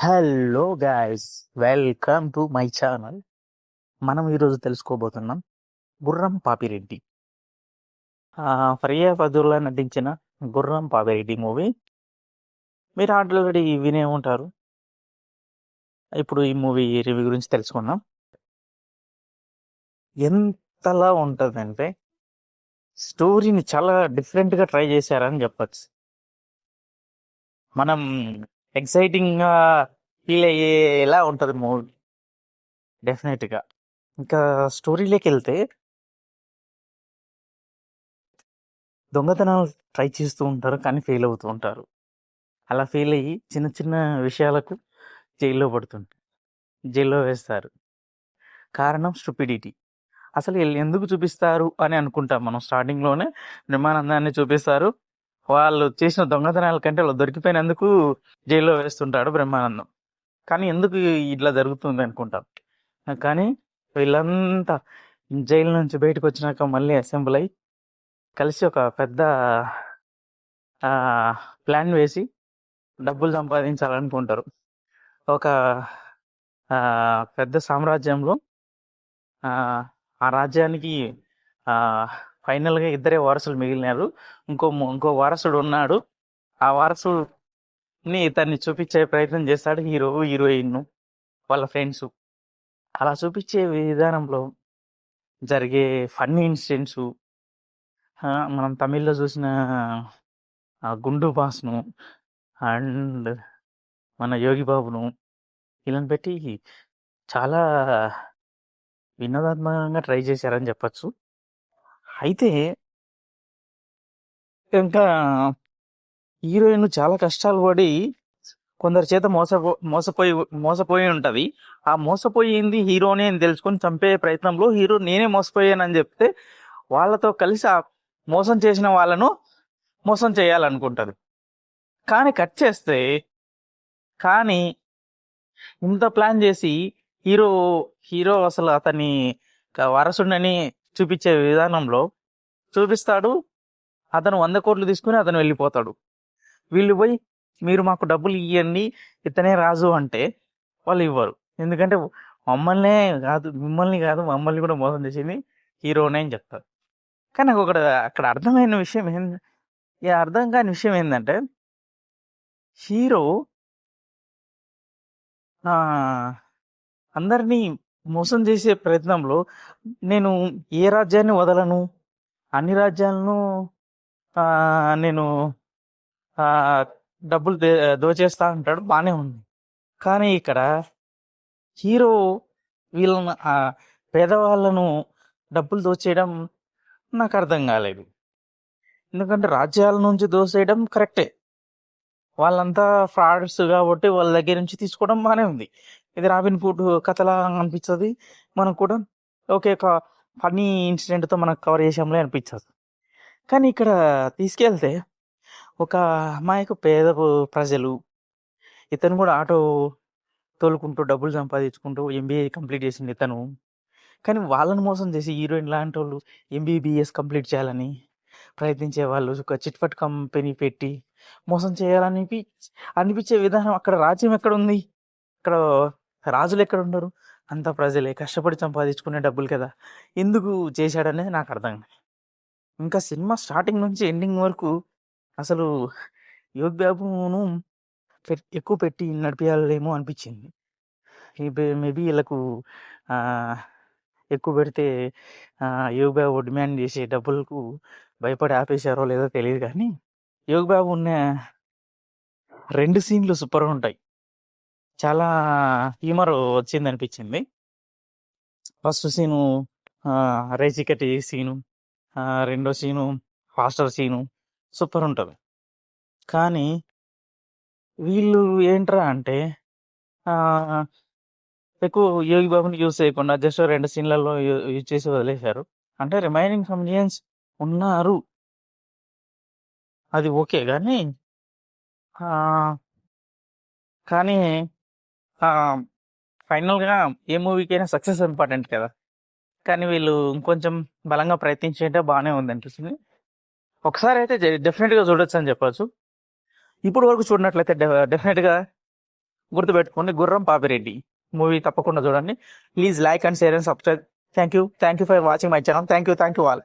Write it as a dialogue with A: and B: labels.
A: Hello guys, welcome to my channel. మనం ఈరోజు తెలుసుకోబోతున్నాం గుర్రం పాపిరెడ్డి. ఫరియా ఫదుల్లా నటించిన గుర్రం పాపిరెడ్డి మూవీ మీరు ఆల్రెడీ వినే ఉంటారు. ఇప్పుడు ఈ మూవీ రివ్యూ గురించి తెలుసుకుందాం. ఎంతలా ఉంటుందంటే స్టోరీని చాలా డిఫరెంట్గా ట్రై చేశారని చెప్పచ్చు. మనం ఎక్సైటింగ్గా ఫీల్ అయ్యేలా ఉంటుంది మూవీ డెఫినెట్గా. ఇంకా స్టోరీలోకి వెళ్తే దొంగతనాలు ట్రై చేస్తూ ఉంటారు, కానీ ఫెయిల్ అవుతూ ఉంటారు. అలా ఫెయిల్ అయ్యి చిన్న చిన్న విషయాలకు జైల్లో వేస్తారు. కారణం స్టూపిడిటీ. అసలు వీళ్ళు ఎందుకు చూపిస్తారు అని అనుకుంటాం మనం. స్టార్టింగ్లోనే బ్రహ్మానందాన్ని చూపిస్తారు. వాళ్ళు చేసిన దొంగతనాల కంటే వాళ్ళు దొరికిపోయినందుకు జైల్లో వేస్తుంటాడు బ్రహ్మానందం. కానీ ఎందుకు ఇట్లా జరుగుతుంది అనుకుంటాం. కానీ వీళ్ళంతా జైలు నుంచి బయటకు వచ్చినాక మళ్ళీ అసెంబ్ల్ అయ్యి కలిసి ఒక పెద్ద ప్లాన్ వేసి డబ్బులు సంపాదించాలనుకుంటారు. ఒక పెద్ద సామ్రాజ్యంలో ఆ రాజ్యానికి ఫైనల్గా ఇద్దరే వారసులు మిగిలినారు. ఇంకో వారసుడు ఉన్నాడు. ఆ వారసుని ఇతన్ని చూపించే ప్రయత్నం చేస్తాడు హీరోయిన్ వాళ్ళ ఫ్రెండ్స్. అలా చూపించే విధానంలో జరిగే ఫన్నీ ఇన్సిడెంట్స్, మనం తమిళ్లో చూసిన గుండు బాస్ను అండ్ మన యోగి బాబును వీళ్ళని పెట్టి చాలా వినోదాత్మకంగా ట్రై చేశారని చెప్పచ్చు. అయితే ఇంకా హీరోయిన్ చాలా కష్టాలు పడి కొందరి చేత మోసపోయి ఉంటుంది. ఆ మోసపోయింది హీరోనే అని తెలుసుకొని చంపే ప్రయత్నంలో హీరో నేనే మోసపోయానని చెప్తే వాళ్ళతో కలిసి ఆ మోసం చేసిన వాళ్ళను మోసం చేయాలనుకుంటుంది. కానీ కట్ చేస్తే ఇంత ప్లాన్ చేసి హీరో అసలు అతని వారసుడిని చూపించే విధానంలో చూపిస్తాడు. అతను 100 కోట్లు తీసుకుని అతను వెళ్ళిపోతాడు. వీళ్ళు పోయి మీరు మాకు డబ్బులు ఇవ్వండి, ఇతనే రాజు అంటే వాళ్ళు ఇవ్వరు. ఎందుకంటే మిమ్మల్ని కాదు మమ్మల్ని కూడా మోసం చేసింది హీరోనే అని చెప్తారు. కానీ నాకు అక్కడ అర్థం కాని విషయం ఏంటంటే హీరో అందరినీ మోసం చేసే ప్రయత్నంలో నేను ఏ రాజ్యాన్ని వదలను, అన్ని రాజ్యాలను నేను డబ్బులు దోచేస్తా అంటాడు. బాగానే ఉంది. కానీ ఇక్కడ హీరో వీళ్ళను పేదవాళ్ళను డబ్బులు దోచేయడం నాకు అర్థం కాలేదు. ఎందుకంటే రాజ్యాల నుంచి దోచేయడం కరెక్టే, వాళ్ళంతా ఫ్రాడ్స్ కాబట్టి వాళ్ళ దగ్గర నుంచి తీసుకోవడం బాగానే ఉంది. ఇది రాబిన్ హుడ్ కథలా అనిపిస్తుంది మనకు కూడా. ఓకే, ఒక ఫన్నీ ఇన్సిడెంట్తో మనకు కవర్ చేసాంలే అనిపించదు. కానీ ఇక్కడ తీసుకెళ్తే ఒక అమాయకు పేద ప్రజలు, ఇతను కూడా ఆటో తోలుకుంటూ డబ్బులు సంపాదించుకుంటూ ఎంబీఏ కంప్లీట్ చేసింది ఇతను. కానీ వాళ్ళని మోసం చేసి హీరోయిన్ లాంటి వాళ్ళు ఎంబీబీఎస్ కంప్లీట్ చేయాలని ప్రయత్నించే వాళ్ళు ఒక చిట్ఫట్ కంపెనీ పెట్టి మోసం చేయాలని అనిపించే విధానం. అక్కడ రాజ్యం ఎక్కడ ఉంది? ఇక్కడ రాజులు ఎక్కడ ఉండరు? అంత ప్రజలే కష్టపడి సంపాదించుకునే డబ్బులు కదా. ఎందుకు చేశాడనేది నాకు అర్థం. ఇంకా సినిమా స్టార్టింగ్ నుంచి ఎండింగ్ వరకు అసలు యోగి బాబును ఎక్కువ పెట్టి నడిపించాలేమో అనిపించింది. మేబీ వీళ్ళకు ఎక్కువ పెడితే యోగి బాబు డిమాండ్ చేసే డబ్బులకు భయపడి ఆపేశారో లేదో తెలియదు. కానీ యోగి బాబు ఉన్న 2 సీన్లు సూపర్గా ఉంటాయి. చాలా హ్యూమర్ వచ్చింది అనిపించింది. ఫస్ట్ సీను రేచికటి సీను, రెండో సీను ఫాస్టర్ సీను సూపర్ ఉంటుంది. కానీ వీళ్ళు ఏంట్రా అంటే ఎక్కువ యోగి బాబుని యూజ్ చేయకుండా జస్ట్ 2 సీన్లలో యూజ్ చేసి వదిలేశారు. అంటే రిమైనింగ్ కమెడియన్స్ ఉన్నారు, అది ఓకే. కానీ ఫైనల్గా ఏ మూవీకైనా సక్సెస్ ఇంపార్టెంట్ కదా. కానీ వీళ్ళు ఇంకొంచెం బలంగా ప్రయత్నించేంటే బాగానే ఉంది అనిపిస్తుంది. ఒకసారి అయితే డెఫినెట్గా చూడొచ్చు అని చెప్పచ్చు. ఇప్పుడు వరకు చూడనట్లయితే డెఫినెట్గా గుర్తుపెట్టుకోండి, గుర్రం పాపిరెడ్డి మూవీ తప్పకుండా చూడండి. Please like and share and subscribe. Thank you for watching my channel. Thank you all.